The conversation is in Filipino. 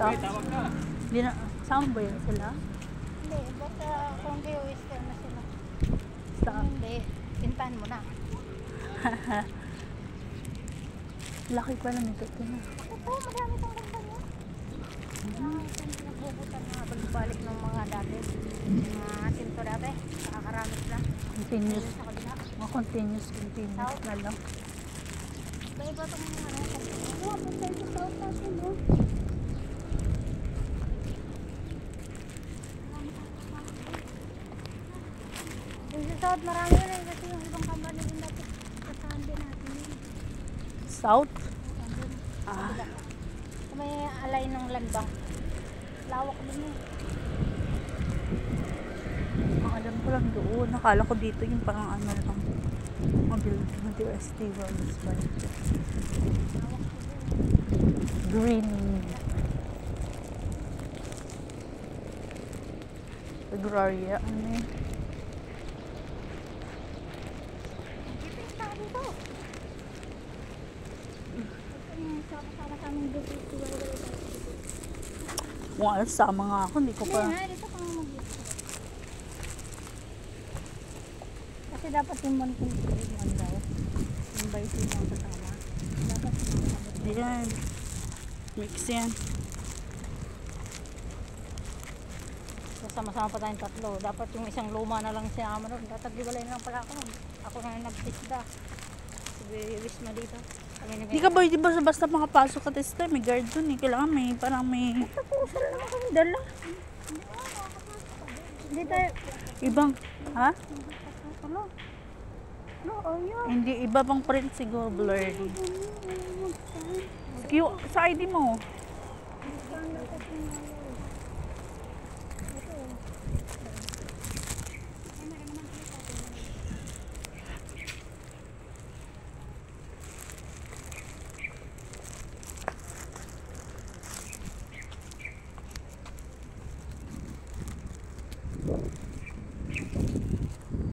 Stop. Hindi na, saan ba yun sila? Hindi, basta kung kayo western na sila. Stop. Hindi, pintahan mo na. Laki pala nito. Ito na. Ito, madami pang ganda niya. Nagbubutan na balik ng mga dati. Mga tinto dati. Nakakaramit lang. Continuous. Sa kabila. Mga continuous na lang. Iba itong ano. Oo, punta ito sa out natin, no? Yung sa South, marami na yun kasi yung ibang company din dapat kasahan din natin yun. South? Ah. May alay ng landbang. Lawak din yun. Ang alam ko lang doon. Nakala ko dito yung parang ano lang. Mag-UST Wellness Park. Green. Agraria. Ano yun? Sama-sama sa aming dito. Kung alas sama nga ako, hindi ko pa. Dito ka mag kasi dapat yung monthly one daw. Yung by two mo kasama. Dapat yung Yan. Mix yan. sama-sama pa tayong tatlo. Dapat yung isang luma na lang siya naman doon. Tatagdiwalay na lang pala ako. Ako na nag-tisda. Wish na dito. Hindi ka ba, di ba basta makapasok ka testa, may guard dun eh. Kailangan may, parang may... Dala. Hindi tayo. Ibang, ha? Ano? No, ayun. Hindi, iba bang print siguro, blurry. Sa ID mo.